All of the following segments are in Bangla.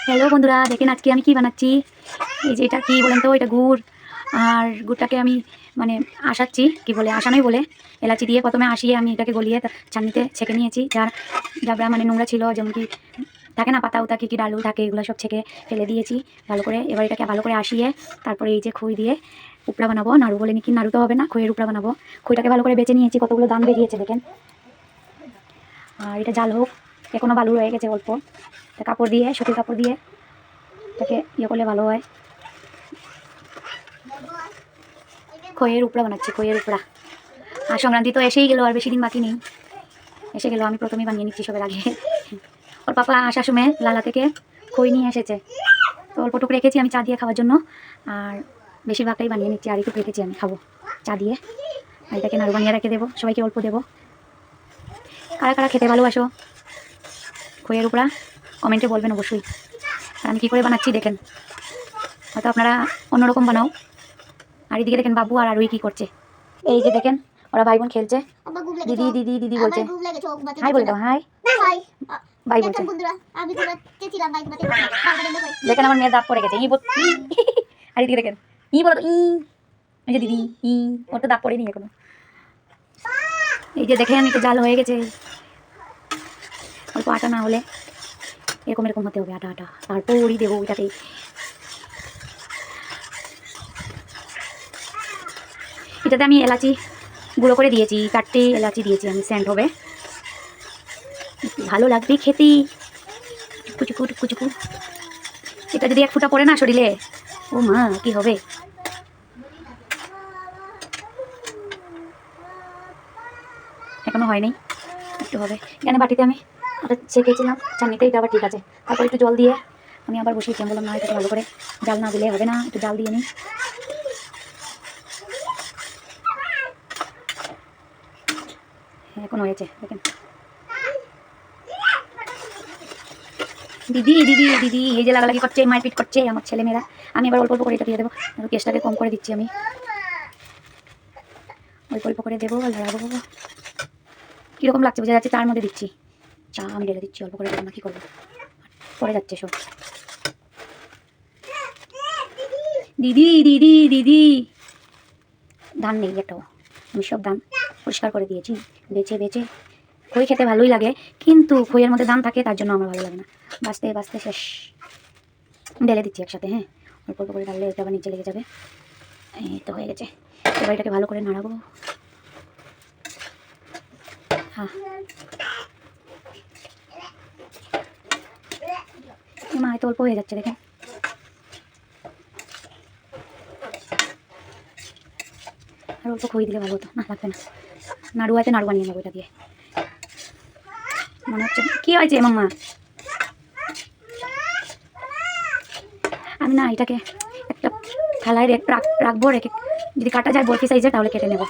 হ্যালো বন্ধুরা, দেখেন আজকে আমি কি বানাচ্ছি। এই যে এটা কি বলেন তো, এটা গুড়। আর গুড়টাকে আমি মানে আসাচ্ছি, কি বলে আসানোই বলে, এলাচি দিয়ে প্রথমে আসিয়ে আমি এটাকে গলিয়ে ছাননিতে ছেঁকে নিয়েছি। যার যাবরা মানে নোংরা ছিল, যেমন কি থাকে না পাতা উতা কি ডালু থাকে, এগুলো সব ছেঁকে ফেলে দিয়েছি ভালো করে। এবার এটাকে ভালো করে আসিয়ে তারপরে এই যে খই দিয়ে উপড়া বানাবো। নাড়ু বলে নাকি, নাড়ু তো হবে না, খইয়ের উপড়া বানাবো। খইটাকে ভালো করে বেছে নিয়েছি, কতগুলো দাম বেরিয়েছে দেখেন। আর এটা জাল হোক, এখনো বালু রয়ে গেছে অল্প, কাপড় দিয়ে সুতির কাপড় দিয়ে এটাকে ইয়ে করলে ভালো হয়। খইয়ের উপড়া বানাচ্ছি, খইয়ের উপড়া। আর সংক্রান্তি তো এসেই গেল, আর বেশি দিন বাকি নেই, এসে গেল। আমি প্রথমেই বানিয়ে নিচ্ছি সবের আগে। ওর পাপা আসার সময় লালা থেকে খই নিয়ে এসেছে, তো অল্পটুকু রেখেছি আমি চা দিয়ে খাওয়ার জন্য। আর বেশিরভাগটাই বানিয়ে নিচ্ছি, আর একটু রেখেছি আমি খাবো চা দিয়ে। আর এটাকে নাড়ু বানিয়ে রেখে দেবো, সবাইকে অল্প দেবো। কারা কারা খেতে ভালোবাসো খইয়ের উপড়া কমেন্টে বলবেন অবশ্যই। আর আমি কী করে বানাচ্ছি দেখেন, হয়তো আপনারা অন্যরকম বানাও। আর এদিকে দেখেন বাবু আর আরুই কী করছে, এই যে দেখেন ওরা ভাই বোন খেলছে। দিদি দিদি দিদি বলছে, হাই বলে দাও, হাই ভাই বলছে। দেখেন আমার মেয়ের দাঁত পড়ে গেছে, আর এদিকে দেখেন বলো তো, এই যে দিদি ওর তো দাঁত পড়েনি এখনো। এই যে দেখেন একটু জাল হয়ে গেছে, অল্প আটা না হলে এরকম এরকম হতে হবে, আটা আটা, তারপরই দেবো ওইটাতে। এটাতে আমি এলাচি গুঁড়ো করে দিয়েছি, 4টে এলাচি দিয়েছি আমি, সেন্ট হবে, ভালো লাগবে খেতে। টুকু টুকু টুকু টুকু। এটা যদি এক ফুটা পড়ে না শরীরে, ও মা কি হবে। এখনো হয়নি, একটু হবে। এখানে বাটিতে আমি ওটা ছেঁকেছিলাম ছাননিতে, এটা আবার ঠিক আছে। তারপর একটু জল দিয়ে আমি আবার বসিয়েছি, আমি বললাম না এটাকে ভালো করে জাল না দিলে হবে না, একটু জাল দিয়ে নিই। হ্যাঁ এখন হয়েছে দেখেন। দিদি দিদি দিদি এই যে লাগালাগি করছে, মারপিট করছে আমার ছেলেমেয়েরা। আমি এবার অল্প অল্প করে এটা দিয়ে দেবো, গ্যাসটাকে কম করে দিচ্ছি আমি, অল্প অল্প করে দেবো আর লাগাবো। কীরকম লাগছে বোঝা যাচ্ছে, তার মধ্যে দিচ্ছি চা, আমি ঢেলে দিচ্ছি অল্প করে দেবো না, কী করবো, পড়ে যাচ্ছে সব। দিদি দিদি দিদি ধান নেই একটাও, আমি সব ধান পরিষ্কার করে দিয়েছি বেছে বেছে। খই খেতে ভালোই লাগে, কিন্তু খইয়ের মধ্যে ধান থাকে, তার জন্য আমার ভালো লাগে না। বাঁচতে বাঁচতে শেষ। ঢেলে দিচ্ছি একসাথে, হ্যাঁ অল্প অল্প করে ঢাললে এটা আবার নিচে লেগে যাবে। এই তো হয়ে গেছে, এবার এটাকে ভালো করে নাড়াবো। হ্যাঁ মা এত অল্প হয়ে যাচ্ছে দেখেন। আর অল্প খই দিলে ভালো হতো, না লাগবে না। নাড়ু আছে, নাড়ু বানিয়ে নেবো এটা দিয়ে। মনে হচ্ছে কী হয়েছে মাম্মা, আমি না এটাকে একটা থালায় রাখবো, রেখে যদি কাটা যায় বরফি সাইজে তাহলে কেটে নেব।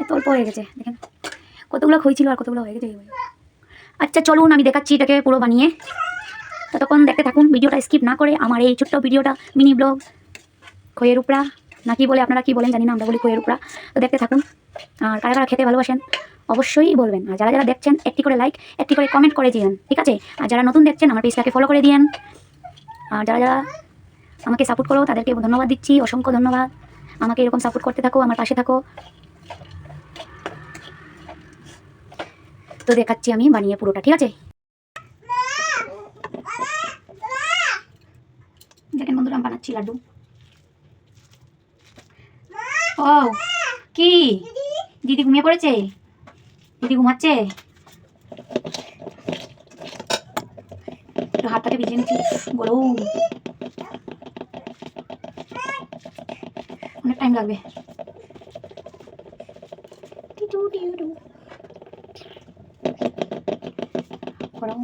এত অল্প হয়ে গেছে দেখেন, কতগুলো খই ছিল আর কতগুলো হয়ে গেছে। আচ্ছা চলুন আমি দেখাচ্ছি এটাকে পুরো বানিয়ে, ততক্ষণ দেখতে থাকুন ভিডিওটা স্কিপ না করে। আমার এই ছোট্ট ভিডিওটা মিনি ব্লগ খইয়ের উপড়া না কি বলে, আপনারা কি বলেন জানি না, আমরা বলি খইয়ের উপড়া। তো দেখতে থাকুন, আর কারা কারা খেতে ভালোবাসেন অবশ্যই বলবেন। আর যারা যারা দেখছেন একটি করে লাইক, একটি করে কমেন্ট করে দিন, ঠিক আছে। আর যারা নতুন দেখছেন আমার পেজটাকে ফলো করে দিন। আর যারা যারা আমাকে সাপোর্ট করো তাদেরকে ধন্যবাদ দিচ্ছি, অসংখ্য ধন্যবাদ। আমাকে এরকম সাপোর্ট করতে থাকো, আমার পাশে থাকো। তো দেখাচ্ছি আমি বানিয়ে পুরোটা, ঠিক আছে। দেখেন বন্ধুরা আমি বানাচ্ছি লাড্ডু। ও কি দিদি ঘুমিয়ে পড়েছে, দিদি ঘুমাচ্ছে। একটু হাতটাকে ভিজিয়ে নিচ্ছি, গরম অনেক টাইম লাগবে। গরম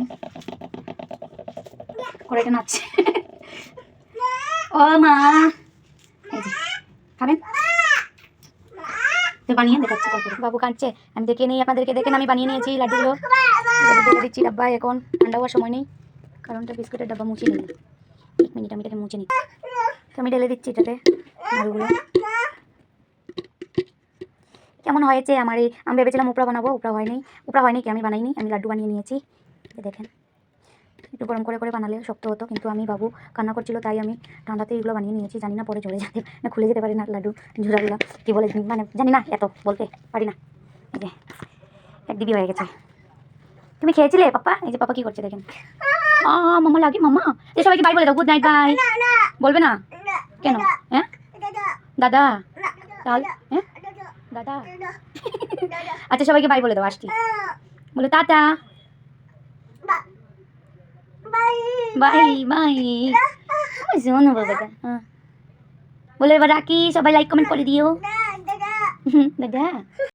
কড়াইটা নাচছে। ও মা এই যে খাবেন তো বানিয়ে দেখাচ্ছি, তারপরে বাবু কাঁদছে, আমি দেখে নেই আপনাদেরকে। দেখেন আমি বানিয়ে নিয়েছি লাড্ডুগুলো, ঢেলে দিচ্ছি ডাব্বায়। এখন ঠান্ডা হওয়ার সময় নেই, কারণটা বিস্কুটের ডাব্বা মুছে নিই। 1 মিনিট আমি এটাকে মুছে নিই। তো আমি ঢেলে দিচ্ছি এটাতে নাড়ুগুলো। কেমন হয়েছে আমার এই, আমি ভেবেছিলাম উপরা বানাবো, উপরা হয়নি কি, আমি বানাইনি, আমি লাড্ডু বানিয়ে নিয়েছি। দেখেন একটু গরম করে করে বানালে শক্ত হতো, কিন্তু আমি বাবু কান্না করছিল তাই আমি ঠান্ডাতে এগুলো বানিয়ে নিয়েছি। জানি না পরে ঝরে যেতে না খুলে যেতে পারে না লাড্ডু ঝুড়াগুলো, কী বলে মানে জানি না, এত বলতে পারি না। এই যে এক দিবি হয়ে গেছে। তুমি খেয়েছিলে পাপা? এই যে পাপা কি করছে দেখেন। মামা লাগে মামা। যে সবাইকে বাই বলে দাও, গুড নাইট বাই। বলবে না কেন? হ্যাঁ দাদা, তাহলে হ্যাঁ দাদা। আচ্ছা সবাইকে বাই বলে দাও, আসছি বলে টাটা বাই বাই। শোনো বাবাটা, হ্যাঁ বলে এবার রাখি, সবাই লাইক কমেন্ট করে দিও। দাদা